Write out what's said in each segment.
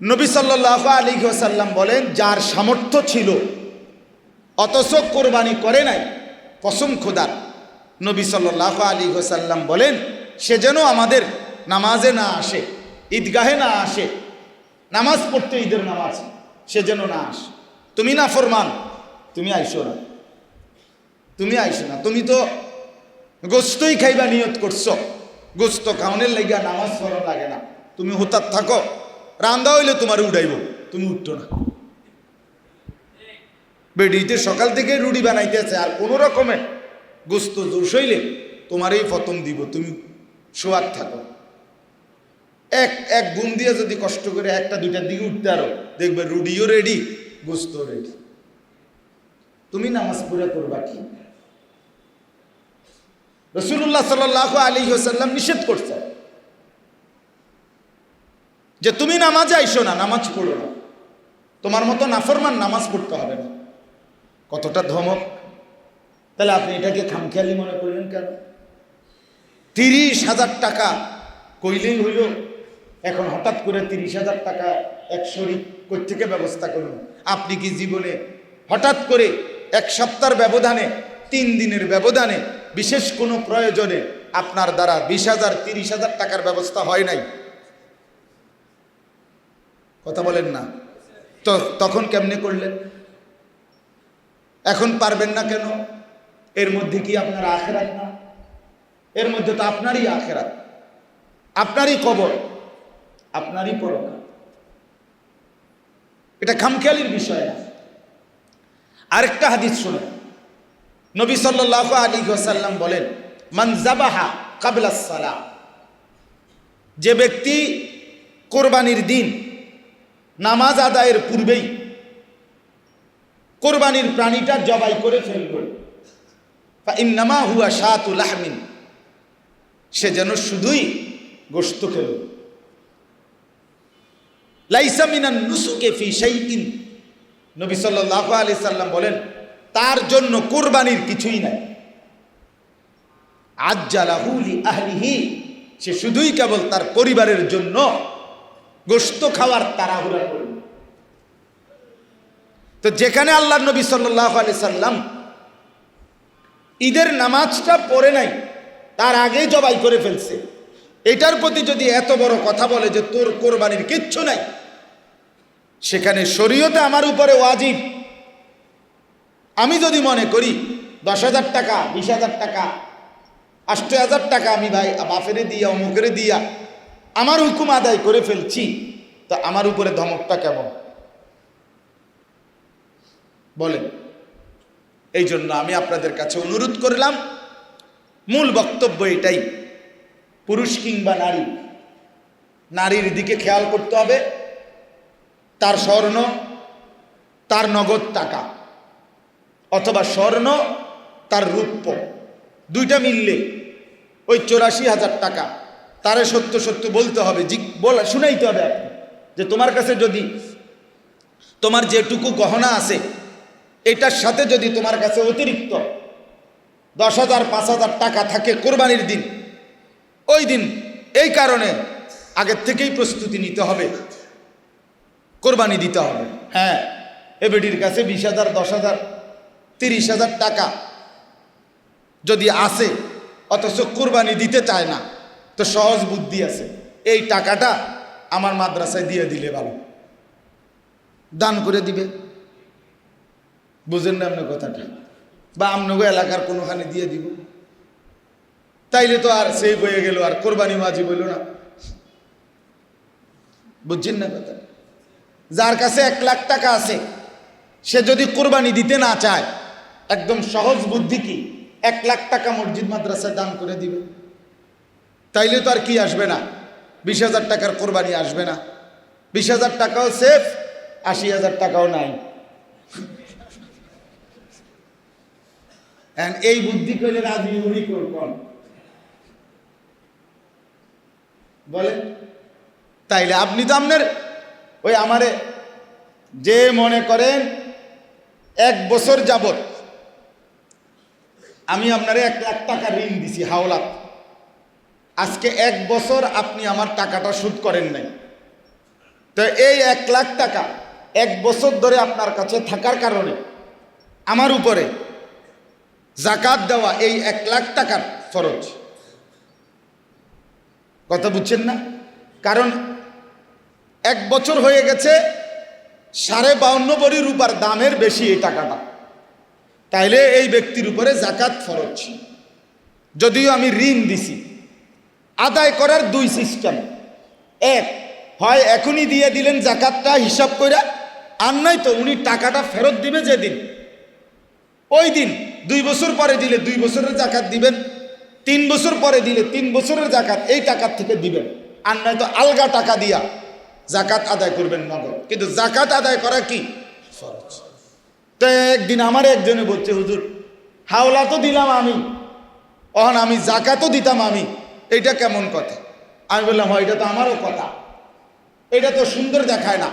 নবী সাল্লাল্লাহু আলাইহি ওয়াসাল্লাম বলেন, যার সামর্থ্য ছিল অথচ কোরবানি করে নাই, কসম খোদার, নবী সাল্লাল্লাহু আলাইহি ওয়াসাল্লাম বলেন সে যেন আমাদের নামাজে না আসে, ঈদগাহে না আসে, নামাজ পড়তে, ঈদের নামাজ, সে যেন না আসে। তুমি না ফরমান, তুমি আইসো না, তুমি আইসো না, তুমি তো গোস্তই খাইবা নিয়ত করছো, গোস্ত খাওয়ানোর লাগিয়া নামাজ পড়া লাগে না, তুমি হঠাৎ থাকো, রান্দা হইলে তোমার উঠাইব, তুমি উঠতো না। বেডিতে সকাল থেকে রুটি বানাইতেছে আর কোনো রকমে গোস্ত জোশ হইলে তোমারই প্রথম দিব, তুমি শোয়ার থাকো। এক এক গুণ দিয়ে যদি কষ্ট করে একটা দুইটার দিকে উঠতে আরো, দেখবে রুটিও রেডি, গোস্ত রেডি, তুমি নামাজ পড়ে করবা কি? রাসূলুল্লাহ সাল্লাল্লাহু আলাইহি ওয়াসাল্লাম নিষেধ করছে যে তুমি নামাজে আইসো না, নামাজ পড়ো না, তোমার মতো নাফরমান নামাজ পড়তে হবে না। কতটা ধমক! তাহলে আপনি এটাকে খামখেয়ালি মনে করলেন কেন? 30,000 টাকা কইলেই হইল, এখন হঠাৎ করে 30,000 টাকা এক শরীক কই থেকে ব্যবস্থা করুন? আপনি কি জীবনে হঠাৎ করে এক সপ্তাহের ব্যবধানে, 3 দিনের ব্যবধানে, বিশেষ কোনো প্রয়োজনে আপনার দ্বারা 20,000 30,000 টাকার ব্যবস্থা হয় নাই? কথা বলেন না তো, তখন কেমনে করলেন? এখন পারবেন না কেন? এর মধ্যে কি আপনার আখিরাত না? এর মধ্যে তো আপনারই আখিরাত, আপনারই কবর, আপনারই পরকাল। এটা খামখেয়ালির বিষয় না। আরেকটা হাদিস শুনুন, নবী সাল্লাল্লাহু আলাইহি ওয়াসাল্লাম বলেন, মান যাবাহা ক্বাবলা সালাহ, যে ব্যক্তি কোরবানির দিন নামাজ আদায়ের পূর্বেই কোরবানির প্রাণীটা জবাই করে ফেলবে, ফাইন্নামা হুয়া শাতু লাহমিন, সে যেন শুধুই গোশত খেল। লাইসা মিনান নুসুকি ফি শাইইন, নবী সাল্লাল্লাহু আলাইহি সাল্লাম বলেন তার জন্য কোরবানির কিছুই নাই। আজ্জালাহু লি আহলিহি, সে শুধুই কেবল তার পরিবারের জন্য গোশত খাওয়ার তাড়াহুড়া করবে। তো যেখানে আল্লাহর নবী সাল্লাল্লাহু আলাইহি সাল্লাম ঈদের নামাজটা পড়ে নাই, তার আগেই জবাই করে ফেলছে, এটার প্রতি যদি এত বড় কথা বলে যে তোর কোরবানির কিচ্ছু নাই, সেখানে শরীয়তে আমার উপরে ওয়াজিব, আমি যদি মনে করি 10,000 টাকা 20,000 টাকা 8,000 টাকা আমি ভাই বাফেরে দিয়া অমুকেরে দিয়া আমার হুকুম আদায় করে ফেলছি, তো আমার উপরে ধমকটা কেমন বলেন? এই জন্য আমি আপনাদের কাছে অনুরোধ করলাম, মূল বক্তব্য এটাই, পুরুষ কিংবা নারী, নারীর দিকে খেয়াল করতে হবে। তার স্বর্ণ, তার নগদ টাকা, অথবা স্বর্ণ তার রূপ্য, দুইটা মিললে ওই 84,000 টাকা তারে সত্য সত্য বলতে হবে, বলা শুনাইতে হবে আপনি, যে তোমার কাছে যদি তোমার যেটুকু গহনা আছে এটার সাথে যদি তোমার কাছে অতিরিক্ত 10,000 5,000 টাকা থাকে কোরবানির দিন, ওই দিন এই কারণে আগের থেকেই প্রস্তুতি নিতে হবে, কোরবানি দিতে হবে। হ্যাঁ, এ বেডির কাছে 20,000 10,000 30,000 টাকা যদি আসে অথচ কোরবানি দিতে চায় না, তো সহজ বুদ্ধি আছে, এই টাকাটা আমার মাদ্রাসায় দিয়ে দিলে ভালো, দান করে দিবে। বুঝেন না আপনার কথাটা? বা আপনাকে এলাকার কোনোখানে দিয়ে দিব, তাইলে তো আর সেই বয়ে গেল, আর কোরবানি ওয়াজিব হইল না। বুঝছেন না কথা? যার কাছে 1 লাখ টাকা আছে, সে যদি কোরবানি দিতে না চায়, একদম সহজ বুদ্ধি কি, 1 লাখ টাকা মসজিদ মাদ্রাসায় দান করে দিবে, তাইলে তো আর কি আসবে না, 20,000 টাকার কোরবানি আসবে না। 20,000 টাকাও সেফ, 80,000 টাকাও নাই। এই বুদ্ধি করলে রাজি উনি কোন বলেন? তাইলে আপনি তো আপনার ওই আমারে যে মনে করেন 1 বছর যাবত আমি আপনারে 1 লাখ টাকা ঋণ দিছি হাওলাত, আজকে 1 বছর আপনি আমার টাকাটা শোধ করেন নাই, তো এই 1 লাখ টাকা 1 বছর ধরে আপনার কাছে থাকার কারণে আমার উপরে জাকাত দেওয়া এই 1 লাখ টাকার ফরজ। কথা বুঝছেন না? কারণ 1 বছর হয়ে গেছে, 52.5 ভরি রূপার দামের বেশি এই টাকাটা, তাইলে এই ব্যক্তির উপরে জাকাত ফরজ। যদিও আমি ঋণ দিছি, আদায় করার 2 সিস্টেম। এক, হয় এখনই দিয়ে দিলেন জাকাতটা হিসাব করে, আর নয় তো উনি টাকাটা ফেরত দিবে যেদিন, ওই দিন 2 বছর পরে দিলে 2 বছরের জাকাত দিবেন, 3 বছর পরে দিলে 3 বছরের জাকাত এই টাকার থেকে দিবেন, আর নয় তো আলগা টাকা দিয়া জাকাত আদায় করবেন নগদ। কিন্তু জাকাত আদায় করা কি ফরজ। তো একদিন আমার একজনে বলছে, হুজুর হাওলা তো দিলাম আমি, অহন আমি জাকাতও দিতাম আমি, এইটা কেমন কথা? আমি বললাম, হয় এটা তো আমারও কথা, এটা তো সুন্দর দেখায় না।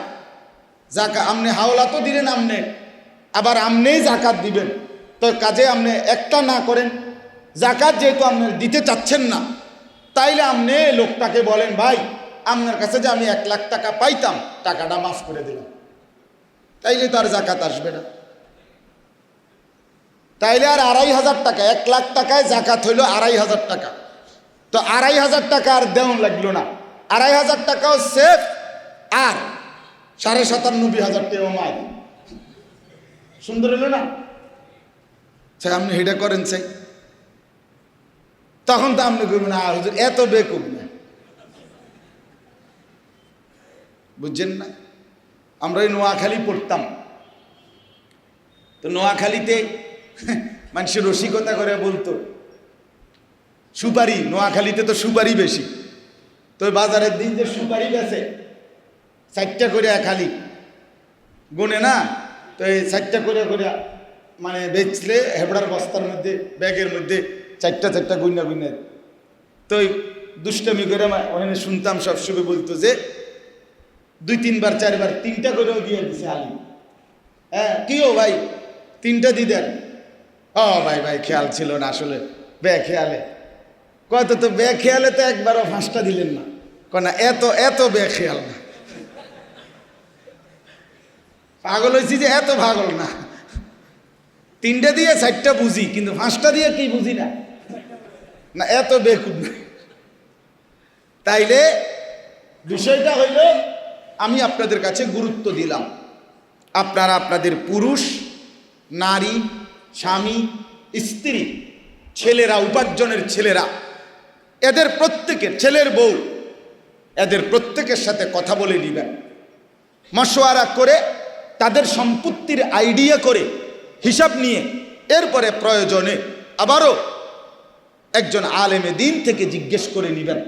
আমনে হাওলা তো দিলেন আমনে, আবার আমনেই জাকাত দিবেন, তো কাজে আমনে একটা না করেন, জাকাত যেহেতু আপনি দিতে চাচ্ছেন না, তাইলে আপনি লোকটাকে বলেন, ভাই আপনার কাছে যে আমি 1 লাখ টাকা পাইতাম, টাকাটা মাফ করে দিলাম, তাইলে তার জাকাত আসবে না। তাইলে আর 2,500 টাকা, 1 লাখ টাকায় জাকাত হইল 2,500 টাকা, তো 2,500 টাকা আর দেওয়া লাগলো না, 2,500 টাকাও সেফ, আর 97,500 টাকাও মাইল। সুন্দর হলো না? আপনি হেডা করেন চাই, তখন তো আপনি করবেন, না হুজুর এত বেকুব না, বুঝছেন না? আমরা ওই নোয়াখালী পড়তাম, তো নোয়াখালীতে মানুষের রসিকতা করে বলতো সুপারি, নোয়াখালীতে তো সুপারি বেশি, তো বাজারের দিন যে সুপারি বেছে 4টা করে খালি গুনে না, তো এই 4টা করে করে মানে বেচলে হেবড়ার বস্তার মধ্যে, ব্যাগের মধ্যে 4টা গুইনা গুইনা, তো ওই দুষ্টামি করে ওখানে শুনতাম সবসময় বলতো যে 2-3 বার 4 বার 3টা করেও দিয়ে দিছে আলি। হ্যাঁ কি ও ভাই 3টা দিয়ে দেন? ও ভাই ভাই খেয়াল ছিল না আসলে, খেয়ালে কত, তো খেয়ালে তো একবারও 5টা দিলেন না, না এত খেয়াল না, পাগল হয়েছি যে এত পাগল না, 3টা দিয়ে 4টা বুঝি, কিন্তু 5টা দিয়ে কি বুঝি না, না এত বেকুব না। তাইলে বিষয়টা হইল, আমি আপনাদের কাছে গুরুত্ব দিলাম, আপনারা আপনাদের পুরুষ, নারী, স্বামী, স্ত্রী, ছেলেরা, উপার্জনের ছেলেরা, এদের প্রত্যেকের, ছেলের বউ, এদের প্রত্যেকের সাথে কথা বলে নিবেন, মশওয়ারা করে, তাদের সম্পত্তির আইডিয়া করে, হিসাব নিয়ে, এরপরে প্রয়োজনে আবারও একজন আলেমে দিন থেকে জিজ্ঞেস করে নিবেন।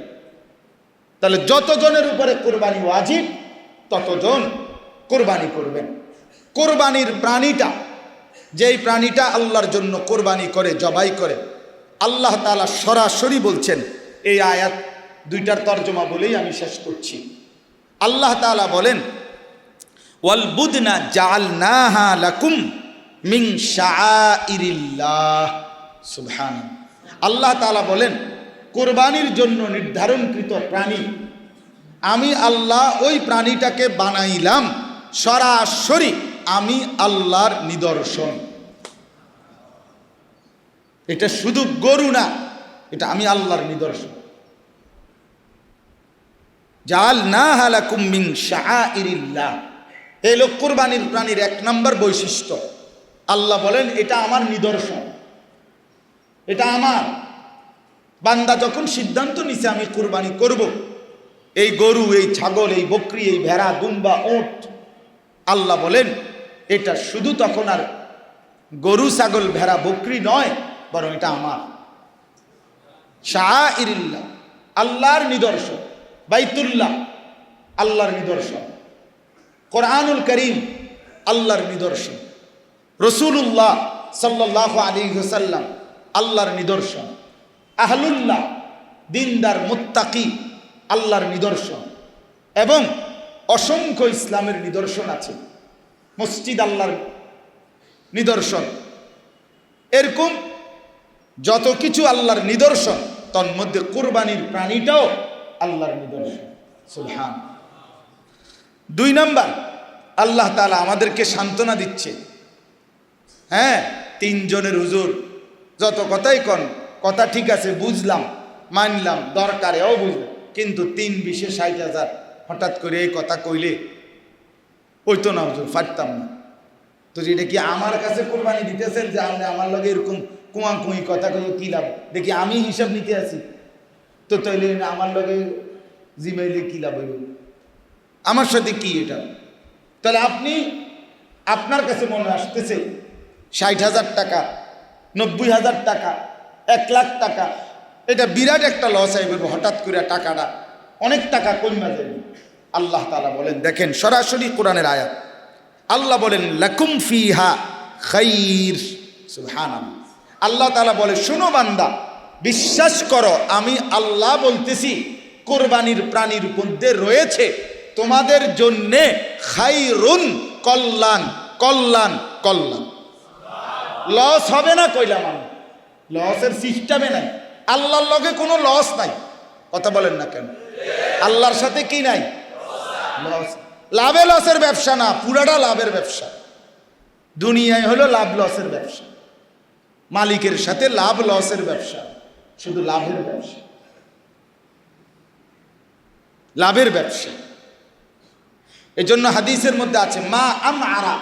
তাহলে যতজনের উপরে কোরবানি ওয়াজিব, ততজন কোরবানি করবেন। কোরবানির প্রাণীটা, যেই প্রাণীটা আল্লাহর জন্য কোরবানি করে, জবাই করে, আল্লাহ তাআলা সরাসরি বলছেন, এই আয়াত 2টার তর্জমা বলেই আমি শেষ করছি। আল্লাহ তাআলা বলেন, ওয়াল বুদনা জাআলনাহা লাকুম মিন শাআইরিল্লাহ। সুবহানাল্লাহ। আল্লাহ তাআলা বলেন, কোরবানির জন্য নির্ধারণকৃত প্রাণী আমি আল্লাহ ওই প্রাণীটাকে বানাইলাম সরাসরি আমি আল্লাহর নিদর্শন। এটা শুধু গরু না, এটা আমি আল্লাহর নিদর্শন। জাআলনাহা লাকুম মিন শাআইরিল্লাহ, এই লোক কোরবানির প্রাণীর 1 নম্বর বৈশিষ্ট্য। আল্লাহ বলেন, এটা আমার নিদর্শন, এটা আমার। বান্দা যখন সিদ্ধান্ত নিছে আমি কোরবানি করব, এই গরু, এই ছাগল, এই বকরি, এই ভেড়া, দুম্বা, ওট, আল্লাহ বলেন এটা শুধু তখন আর গরু, ছাগল, ভেড়া, বকরি নয়, বরং এটা আমার। শাআইরিল্লাহ, আল্লাহর নিদর্শন। বাইতুল্লাহ আল্লাহর নিদর্শন, কোরআনুল করিম আল্লাহর নিদর্শন, রাসূলুল্লাহ সাল্লাল্লাহু আলাইহি ওয়াসাল্লাম আল্লাহর নিদর্শন, আহলুল্লাহ দিনদার মুত্তাকি আল্লাহর নিদর্শন, এবং অসংখ্য ইসলামের নিদর্শন আছে। মসজিদ আল্লাহর নিদর্শন। এরকম যত কিছু আল্লাহর নিদর্শন, তন্মধ্যে কোরবানির প্রাণীটাও আল্লাহর নিদর্শন। সুবহান। 2 নাম্বার, আল্লাহ তাআলা আমাদেরকে সান্ত্বনা দিচ্ছে। হ্যাঁ, 3 জনের হুজুর যত কথাই কন, কথা ঠিক আছে, বুঝলাম, মানলাম, দরকারেও বুঝলাম, কিন্তু 3-20-60,000 হঠাৎ করে এই কথা কইলে ওই তো না হুজুর, পারতাম না। তো এটা কি আমার কাছে কোরবানি দিতেছেন যে আপনি আমার লগে এরকম কুঁই কথা কই কি লাভ? দেখি আমি হিসাব নিতে আছি, তো তাইলে আমার লগে জিমাইলে কি লাভ হইল? আমার সাথে কি এটা? তাহলে আপনি আপনার কাছে মনে আসতেছে 60,000 টাকা, 90,000 টাকা, 1 লাখ টাকা, এটা বিরাট একটা লস আইবে হঠাৎ করে টাকাটা অনেক টাকা কমে যাবে। আল্লাহ তাআলা বলেন, দেখেন সরাসরি কোরআনের আয়াত, আল্লাহ বলেন লাকুম ফিহা খাইর। সুবহানাল্লাহ। আল্লাহ তাআলা বলে, শোনো বান্দা, বিশ্বাস করো আমি আল্লাহ বলতেছি, কোরবানির প্রাণীর মধ্যে রয়েছে তোমাদের জন্যে খাইরুন, কল্যাণ, কল্যাণ, কল্যাণ। লস হবে না কইলাম আমি, লসের সিস্টেমে নাই, আল্লাহর লগে কোনো লস নাই। কথা বলেন না কেন? আল্লাহর সাথে কি নাই? লস। লাভে লসের ব্যবসা না, পুরাটা লাভের ব্যবসা। দুনিয়ায় হলো লাভ লসের ব্যবসা, মালিকের সাথে লাভ লসের ব্যবসা, শুধু লাভের ব্যবসা, লাভের ব্যবসা। এজন্য হাদিসের মধ্যে আছে, মা আমআরা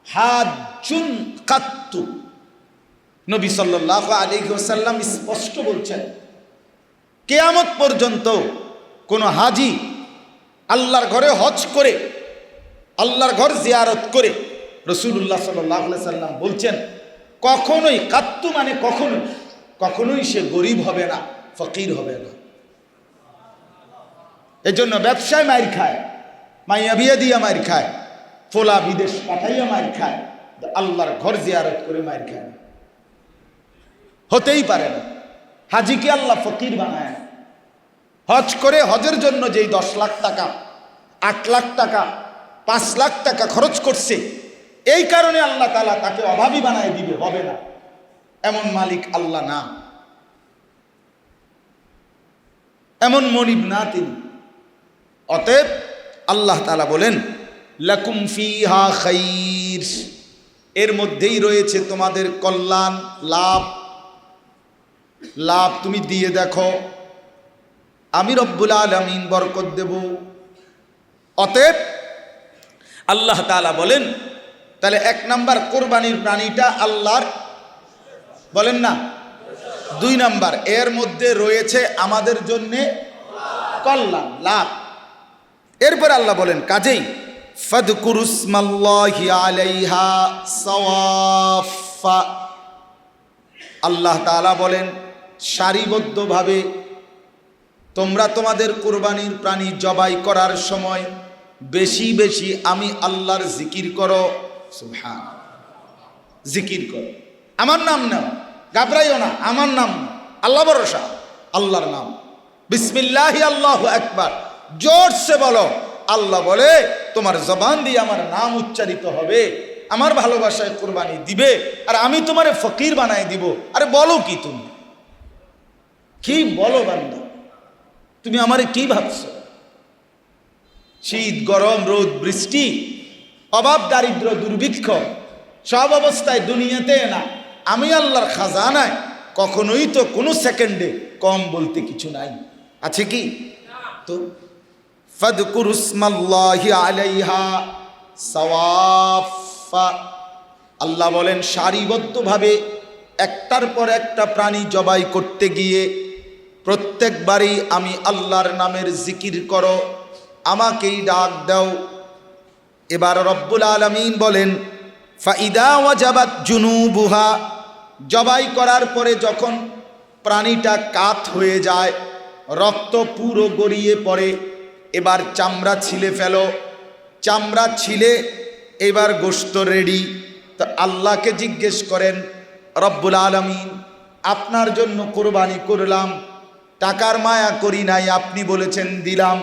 হাজ্জুন কাত্তু। নবী সাল্লাল্লাহু আলাইহি ওয়াসাল্লাম স্পষ্ট বলছেন, কিয়ামত পর্যন্ত কোন হাজি আল্লাহর ঘরে হজ করে, আল্লাহর ঘর জিয়ারত করে, রাসূলুল্লাহ সাল্লাল্লাহু আলাইহি ওয়াসাল্লাম বলছেন, কখনোই, কাত্তু মানে কখনোই, কখনোই সে গরিব হবে না, ফকির হবে না। এজন্য ব্যবসায় মাইর খায়, মাইয়া বিয়ে দিয়া মাইর খায়, ফোলা বিদেশ পাঠাইয়া মাইর খায়, আল্লাহর ঘর জিয়ারত করে মাইর খায়, হতেই পারে না। হাজিকে আল্লাহ ফকির বানায় না। হজ করে, হজের জন্য যেই 10 লাখ টাকা, 8 লাখ টাকা, 5 লাখ টাকা খরচ করছে, এই কারণে আল্লাহ তাআলা তাকে অভাবী বানায় দিবে, হবে না, এমন মালিক আল্লাহ না, এমন মনিব না তিনি। অতএব আল্লাহ তাআলা বলেন, লাকুম ফিহা খাইর, এর মধ্যেই রয়েছে তোমাদের কল্যাণ, লাভ। লাভ তুমি দিয়ে দেখো, আমি রব্বুল আলামিন বরকত দেব। অতএব আল্লাহ তাআলা বলেন, তাহলে 1 নাম্বার কোরবানির প্রাণীটা আল্লাহর, বলেন না। 2 নাম্বার, এর মধ্যে রয়েছে আমাদের জন্য কল্যাণ, লাভ। এরপর আল্লাহ বলেন, কাজেই ফাদকুরুসমাল্লাহি আলাইহা সাওয়াফা। আল্লাহ তাআলা বলেন, সারিবদ্ধভাবে তোমরা তোমাদের কুরবানির প্রাণী জবাই করার সময় বেশি বেশি আমি আল্লাহর জিকির করো। সুবহান, জিকির করো, আমার নাম নাও, ঘাবড়াইও না, আমার নাম, আল্লাহ ভরসা, আল্লাহর নাম, বিসমিল্লাহি আল্লাহু আকবার, জোরসে বলো। আল্লাহ বলে, তোমার জবান দিয়ে আমার নাম উচ্চারিত হবে, আমার ভালোবাসায় কুরবানি দিবে, আর আমি তোমারে ফকির বানাই দিব। আরে বলো কি, তুমি কি বলো বান্দা? তুমি আমারে কি ভাবছো? শীত, গরম, রোদ, বৃষ্টি, অভাব, দারিদ্র, দুর্ভিক্ষ, সব অবস্থায় দুনিয়াতে না, আমি আল্লাহর খাজানায় কখনোই তো কোনো সেকেন্ডে কম বলতে কিছু নাই, আছে কি? তো ফাদকুরুসমাল্লাহি আলাইহা সাওয়াফা। আল্লাহ বলেন, সারিবদ্ধভাবে একটার পর একটা প্রাণী জবাই করতে গিয়ে প্রত্যেকবারই আমি আল্লাহর নামের জিকির করো, আমাকেই ডাক দাও। এবার রব্বুল আলামিন বলেন, ফাইদা ওয়াজাবাত জুনুবুহা, জবাই করার পরে যখন প্রাণীটা কাত হয়ে যায়, রক্ত পুরো গড়িয়ে পড়ে, এবার চামড়া ছিলে ফেলো, চামড়া ছিলে এবার গোশত রেডি। তো আল্লাহকে জিজ্ঞেস করেন, রব্বুল আলামিন, আপনার জন্য কোরবানি করলাম, টাকার মায়া করি নাই, আপনি বলেছেন দিলাম,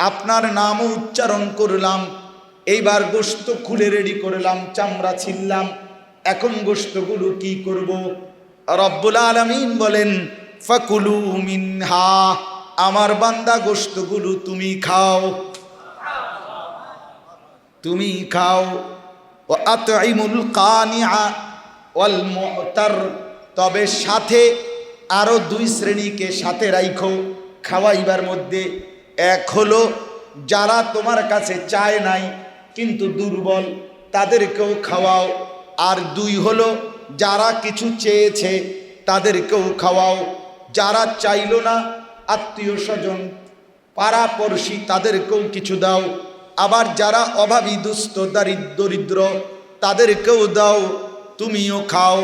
আপনার নামও উচ্চারণ করলাম, এইবার গোশত খুলে রেডি করলাম, চামড়া ছিললাম, এখন গোশতগুলো কি করব? রব্বুল আলামিন বলেন, ফাকুলু মিনহা, আমার বান্দা গোশতগুলো তুমি খাও। তুমি খাও। ওয়া আতঈমুল কানিআ ওয়াল মু'তার, তবে সাথে আরো 2 শ্রেণীকে সাথে রাখো খাওয়াইবার মধ্যে। এক হলো যারা তোমার কাছে চায় নাই কিন্তু দুর্বল, তাদেরকেও খাওয়াও। আর 2 হলো যারা কিছু চেয়েছে তাদেরকেও খাওয়াও। যারা চাইল না, আত্মীয় স্বজন পাড়াপড়শি, তাদেরকেও কিছু দাও। আবার যারা অভাবী দুস্থ দরিদ্র তাদেরকেও দাও, তুমিও খাও।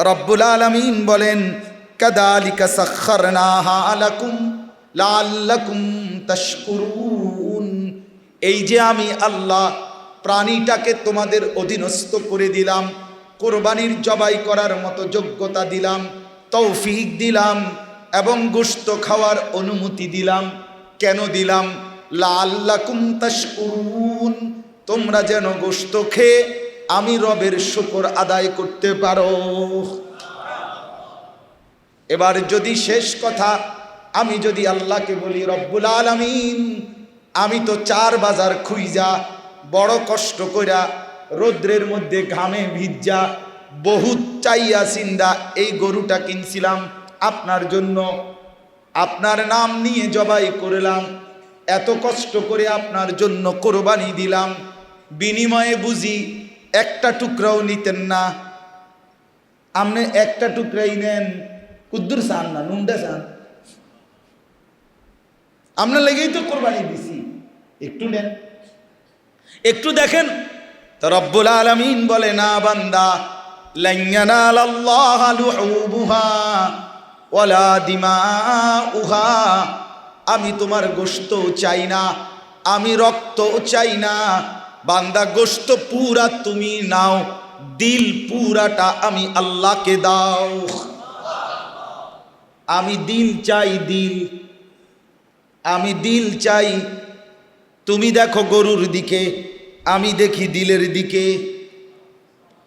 রব্বুল আলামিন বলেন কাযালিকা সাখখারনাহা লাকুম লাআল্লাকুম তাশকুরুন। এই যে আমি আল্লাহ প্রাণীটাকে তোমাদের অধীনস্থ করে দিলাম, কোরবানির জবাই করার মতো যোগ্যতা দিলাম, তৌফিক দিলাম এবং গোশত খাওয়ার অনুমতি দিলাম। কেন দিলাম? লাআল্লাকুম তাশকুরুন, তোমরা যেন গোশত খেয়ে আমি রবের শুকর আদায় করতে পারো। এবার যদি শেষ কথা আমি যদি আল্লাহকে বলি, রব্বুল আলামিন আমি তো 4 বাজার খুইজা বড় কষ্ট কইরা রৌদ্রের মধ্যে ঘামে ভিজা বহুত চাইয়া চিন্দা এই গরুটা কিনছিলাম আপনার জন্য, আপনার নাম নিয়ে জবাই করলাম, এত কষ্ট করে আপনার জন্য কোরবানি দিলাম, বিনিময়ে বুঝি একটা টুকরাও নিতেন না? আপনি একটা টুকরাই নেন, কুদ্দুর চান না, নুনটা চান, আপনার লেগেই তো কোরবানি দিছি, একটু নেন, একটু দেখেন। তো রব্বুল আলামিন বলে, না বান্দা, লান ইয়ানালাল্লাহা লুহুবুহা ওয়ালা দিমাউহা, আমি তোমার গোশত চাই না, আমি রক্ত চাই না। বান্দা গোশত পুরা তুমি নাও, দিল পুরাটা আমি আল্লাহকে দাও। আমি দিল চাই, দিল, আমি দিল চাই। তুমি দেখো গরুর দিকে, আমি দেখি দিলের দিকে।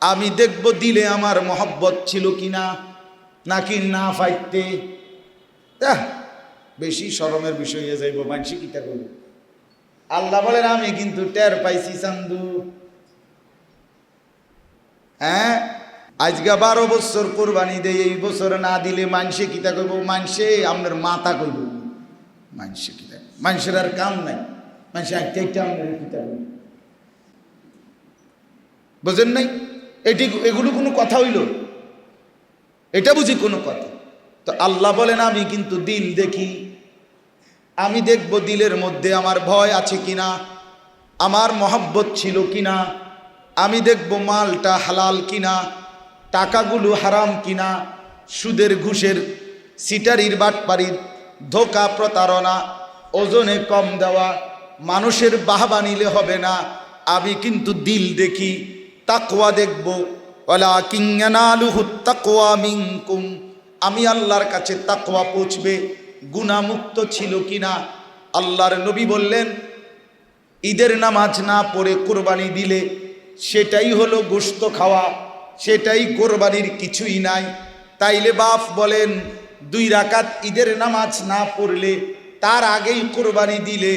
আমি দেখব দিলে আমার মহব্বত ছিল কিনা, নাকি না ফাইতে। বেশি শরমের বিষয় হয়ে যাইব, মানুষ কিতা করব। আল্লাহ বলেন আমি কিন্তু টের পাইছি চান্দু। হ্যাঁ, আজকে 12 বছর কোরবানি দেয়, এই বছর না দিলে মানুষে কিতা করবো? মানুষে আপনার মাথা করব, মানুষে কিতা, মানুষের আর কাম নাই, মানুষ একটা আপনার কিতা করব, বুঝেন নাই? এগুলো কোনো কথা হইল? এটা বুঝি কোনো কথা? তো আল্লাহ বলেন আমি কিন্তু দিল দেখি, আমি দেখব দিলের মধ্যে আমার ভয় আছে কিনা, আমার মহব্বত ছিল কিনা, আমি দেখব মালটা হালাল কিনা, টাকাগুলো হারাম কিনা, সুদের ঘুষের সিটারির বাটপারির ধোকা প্রতারণা, ওজনে কম দেওয়া, মানুষের বাহবা নিলে হবে না, আমি কিন্তু দিল দেখি, তাকওয়া দেখব। ওয়ালাকিন ইয়ানালুহুত তাকওয়া মিনকুম, আমি আল্লাহর কাছে তাকওয়া পৌঁছবে, গুনাহমুক্ত ছিল কিনা। আল্লাহর নবী বললেন ঈদের নামাজ না পড়ে কোরবানি দিলে সেটাই হলো গোশত খাওয়া, সেটাই কোরবানির কিছুই নাই। তাইলে বাপ বলেন 2 রাকাত ঈদের নামাজ না পড়লে তার আগেই কোরবানি দিলে,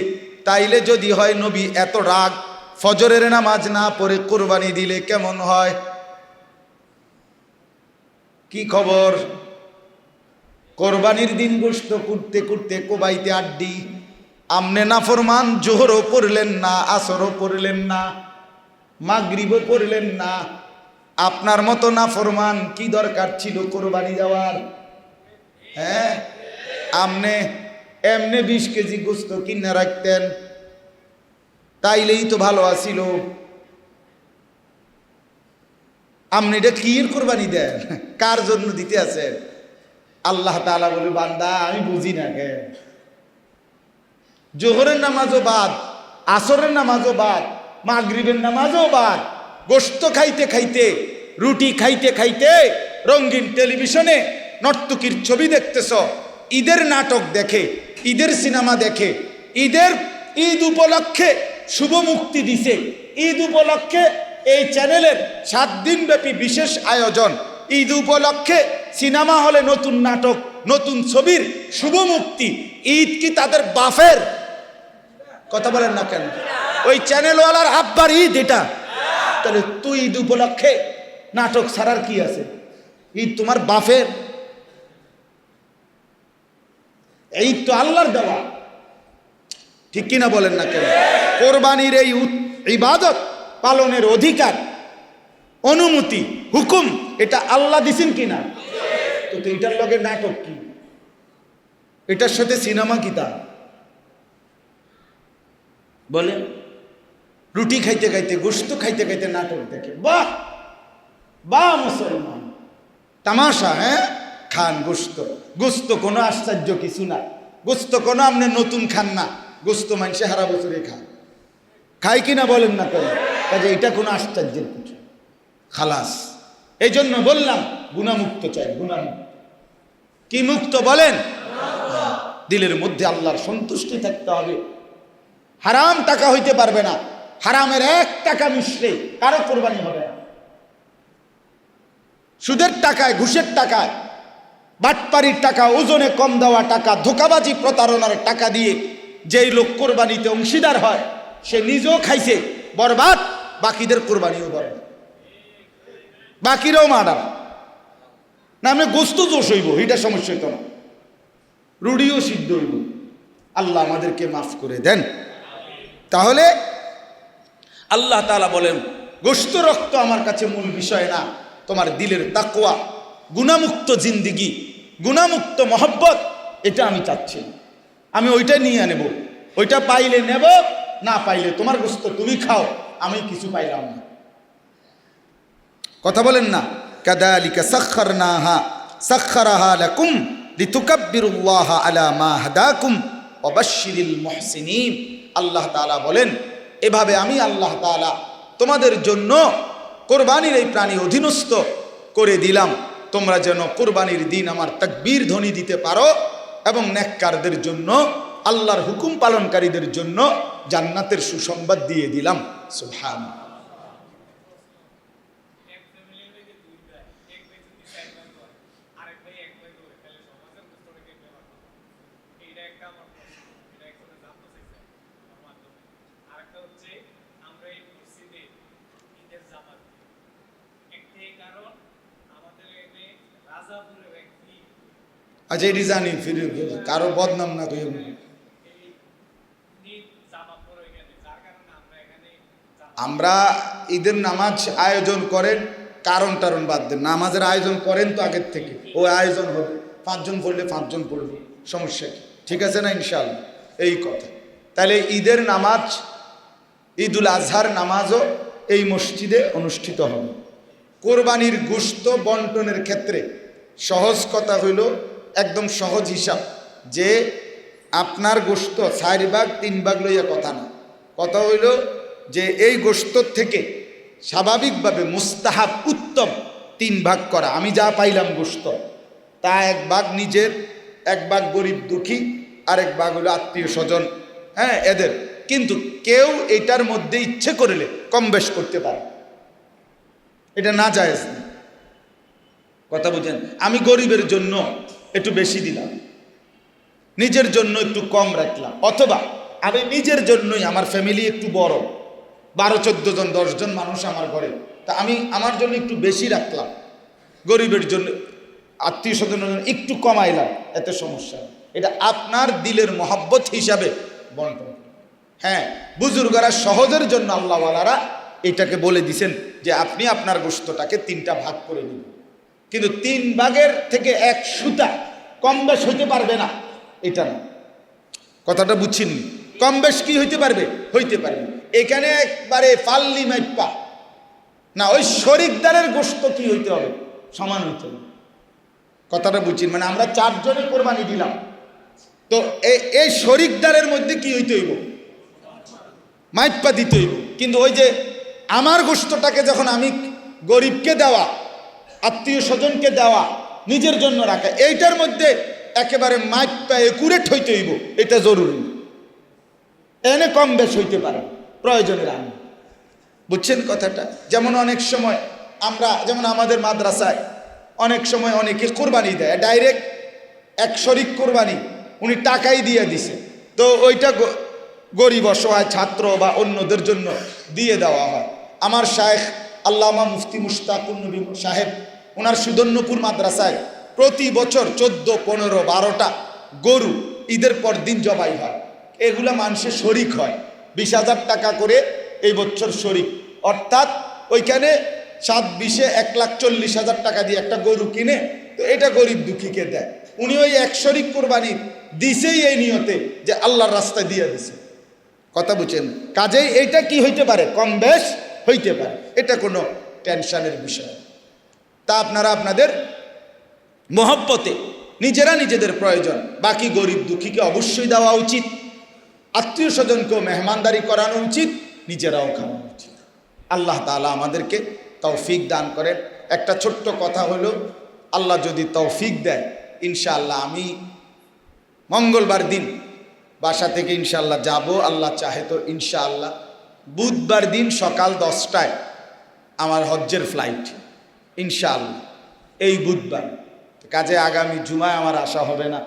তাইলে যদি হয় নবী এত রাগ, ফজরের নামাজ না পড়ে কোরবানি দিলে কেমন হয়? কি খবর? কোরবানির দিন গোশত করতে করতে কোবাইতে আড্ডি, আমনে নাফরমান জোহরও পড়লেন না, আসরও পড়লেন না, মাগরিবও পড়লেন না। আপনার মতো নাফরমান কি দরকার ছিল কোরবানি দেওয়ার? হ্যাঁ, আমনে এমনে 20 কেজি গোশত কিনে রাখতেন, তাইলেই তো ভালো আছিল। আপনি এটা কি কোরবানি দেন? কার জন্য দিতে আছেন? আল্লাহ তাআলা বলে, বান্দা আমি বুঝি না কে, জোহরের নামাজও বাদ, আসরের নামাজও বাদ, মাগরিবের নামাজও বাদ, গোশত খাইতে খাইতে, রুটি খাইতে খাইতে, রঙিন টেলিভিশনে নর্তকীর ছবি দেখতেছ, ঈদের নাটক দেখে, ঈদের সিনেমা দেখে, ঈদ উপলক্ষে শুভ মুক্তি দিছে, ঈদ উপলক্ষে এই চ্যানেলের 7 দিন ব্যাপী বিশেষ আয়োজন, ঈদ উপলক্ষে সিনেমা হলে নতুন নাটক, নতুন ছবির শুভ মুক্তি। ঈদ কি তাদের বাফের? কথা বলেন না কেন? ওই চ্যানেলওয়ালার আব্বার ঈদ এটা। তাহলে তুই ঈদ উপলক্ষে নাটক ছাড়ার কি আছে? ঈদ তোমার বাপের, ঈদ তো আল্লাহর দেওয়া, ঠিক কিনা বলেন না কেন? কোরবানির এই ইবাদত পালনের অধিকার, অনুমতি, হুকুম এটা আল্লাহ দিছেন কিনা? তো এটার লগে নাটক কি? এটার সাথে সিনেমা কি তা বলেন? রুটি খাইতে খাইতে, গোশত খাইতে খাইতে নাটক দেখে, বাহ বাহ মুসলমান, তামাশা। হ্যাঁ, খান গোশত, গোশত কোনো আশ্চর্য কিছু না, গোশত কোনো আপনি নতুন খান না, গোশত মানুষে সারা বছরে খায় কিনা বলেন না কেন? কাজে এটা কোনো আশ্চর্যের কিছু খালাস। এই জন্য বললাম গুনাহমুক্ত চাই, গুনাহমুক্ত। কি মুক্ত বলেন? দিলের মধ্যে আল্লাহর সন্তুষ্টি থাকতে হবে। হারাম টাকা হইতে পারবে না, হারামের 1 টাকা মিশলে কারো কোরবানি হবে না। সুদের টাকায়, ঘুষের টাকায়, বাটপারির টাকা, ওজনে কম দেওয়া টাকা, ধোঁকাবাজি প্রতারণার টাকা দিয়ে যেই লোক কোরবানিতে অংশীদার হয় সে নিজেও খাইছে বরবাদ, বাকিদের কোরবানিও বরবাদ, বাকিরাও মার্ডার। না আমি গোস্ত দোষ হইব, এটা সমস্যা হইত না, রুডিও সিদ্ধ হইব। আল্লাহ আমাদেরকে মাফ করে দেন। তাহলে আল্লাহ তাআলা বলেন গোস্ত রক্ত আমার কাছে মূল বিষয় না, তোমার দিলের তাকওয়া, গুনাহমুক্ত জিন্দিগি, গুনাহমুক্ত মহব্বত, এটা আমি চাচ্ছি। আমি ওইটা নিয়ে নেব, ওইটা পাইলে নেব, না পাইলে তোমার গোস্ত তুমি খাও, আমি কিছু পাইলাম না। কথা বলেন না? কাযালিকা সাখখারাহা লাকুম লিতুকাব্বিরুল্লাহা আলা মা হাদাকুম ওয়া বাশশিরিল মুহসিনিন। আল্লাহ তাআলা বলেন এভাবে আমি আল্লাহ তাআলা তোমাদের জন্য কোরবানির এই প্রাণী অধীনস্থ করে দিলাম, তোমরা যেন কোরবানির দিন আমার তাকবীর ধ্বনি দিতে পারো, এবং নেককারদের জন্য, আল্লাহর হুকুম পালনকারীদের জন্য জান্নাতের সুসংবাদ দিয়ে দিলাম। সুবহানাল্লাহ। আচ্ছা এটি জানি, ফিরে কারো বদনাম না কই। আমরা ঈদের নামাজ আয়োজন করেন, কারণ টারণ বাদ দেন, নামাজের আয়োজন করেন তো আগের থেকে, ওই আয়োজন হবে, 5 জন পড়লে 5 জন পড়বে, সমস্যা কি? ঠিক আছে না? ইনশাআল্লাহ এই কথা। তাহলে ঈদের নামাজ, ঈদুল আজহার নামাজও এই মসজিদে অনুষ্ঠিত হবে। কোরবানির গোশত বন্টনের ক্ষেত্রে সহজ কথা হইল, একদম সহজ হিসাব, যে আপনার গোশত 4 ভাগ 3 ভাগ লইয়া কথা না, কথা হইল যে এই গোশত থেকে স্বাভাবিকভাবে মুস্তাহাব, উত্তম 3 ভাগ করা। আমি যা পাইলাম গোশত, তা 1 ভাগ নিজের, 1 ভাগ গরিব দুঃখী, আর 1 ভাগ হলো আত্মীয় স্বজন, হ্যাঁ এদের। কিন্তু কেউ এটার মধ্যে ইচ্ছে করলে কম বেশ করতে পারে, এটা না জায়েজ না। কথা বুঝেন? আমি গরিবের জন্য একটু বেশি দিলাম, নিজের জন্য একটু কম রাখলাম, অথবা আমি নিজের জন্যই, আমার ফ্যামিলি একটু বড়, 12-14 জন 10 জন মানুষ আমার ঘরে, তা আমি আমার জন্য একটু বেশি রাখলাম, গরিবের জন্য, আত্মীয় স্বজনের জন্য একটু কমাইলাম, এতে সমস্যা। এটা আপনার দিলের মহব্বত হিসাবে বন্টন। হ্যাঁ, বুজুর্গরা সহজের জন্য আল্লাহওয়ালারা এটাকে বলে দিছেন যে আপনি আপনার গোশতটাকে 3টা ভাগ করে দিন, কিন্তু 3 ভাগের থেকে 1 সুতা কম বেশ হইতে পারবে না, এটা না। কথাটা বুঝছেননি? কম বেশ কি হইতে পারবে? হইতে পারবে। এখানে একবারে ফাল্লি মাইপা না, ওই শরিকদারের গোশত কি হইতে হবে? সমান হইতে হবে। কথাটা বুঝছেন? মানে আমরা 4 জনে কোরবানি দিলাম, তো এই শরিকদারের মধ্যে কি হইতে হইব? মাইপা দিতে হইব। কিন্তু ওই যে আমার গোশতটাকে যখন আমি গরিবকে দেওয়া, আত্মীয় স্বজনকে দেওয়া, নিজের জন্য রাখা, এইটার মধ্যে একেবারে মাইপা একুরেট হইতে হইব, এটা জরুরি। এনে কম বেশ হইতে পারে প্রয়োজনের আইন। বুঝছেন কথাটা? যেমন অনেক সময় আমরা, যেমন আমাদের মাদ্রাসায় অনেক সময় অনেকে কোরবানি দেয়, ডাইরেক্ট 1 শরিক কোরবানি, উনি টাকাই দিয়ে দিছে, তো ওইটা গরিব অসহায় ছাত্র বা অন্যদের জন্য দিয়ে দেওয়া হয়। আমার শায়েখ আল্লামা মুফতি মুশতাকুর নবী সাহেব ওনার সুদর্ণপুর মাদ্রাসায় প্রতি বছর 14, 15, 12টা গরু ঈদের পর দিন জবাই হয়। এগুলা মানুষের শরিক হয়, 20,000 টাকা করে এই বছর শরিক, অর্থাৎ ওইখানে 7-20-এ 1,40,000 টাকা দিয়ে একটা গরু কিনে, তো এটা গরিব দুঃখীকে দেয়। উনি ওই এক শরিক কোরবানি দিছেই এই নিয়তে যে আল্লাহর রাস্তায় দিয়ে দিছে। কথা বুঝছেন? কাজেই এইটা কি হইতে পারে, কম বেশ হইতে পারে, এটা কোনো টেনশনের বিষয়। তা আপনারা আপনাদের মহব্বতে নিজেরা নিজেদের প্রয়োজন, বাকি গরিব দুঃখীকে অবশ্যই দেওয়া উচিত, আত্মীয় স্বজনকেও মেহমানদারি করানো উচিত, নিজেরাও খাওয়া উচিত। আল্লাহ তাআলা আমাদেরকে তৌফিক দান করেন। একটা ছোট্ট কথা হলো, আল্লাহ যদি তৌফিক দেয় ইনশাআল্লাহ আমি মঙ্গলবার দিন বাসা থেকে ইনশাআল্লাহ যাব, আল্লাহ চাহে তো ইনশাআল্লাহ। বুধবার দিন সকাল 10টায় আমার হজ্জের ফ্লাইট ইনশাআল্লাহ, এই বুধবার। কাজে আগামী জুমায় আমার আসা হবে না,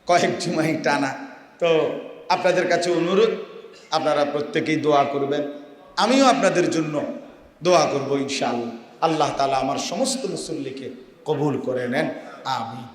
কয়েক জুমাই টানা। তো আপনাদের কাছে অনুরোধ, আপনারা প্রত্যেকেই দোয়া করবেন, আমিও আপনাদের জন্য দোয়া করব ইনশাআল্লাহ। আল্লাহ তাআলা আমার সমস্ত মুসল্লিকে কবুল করে নেন, আমিন।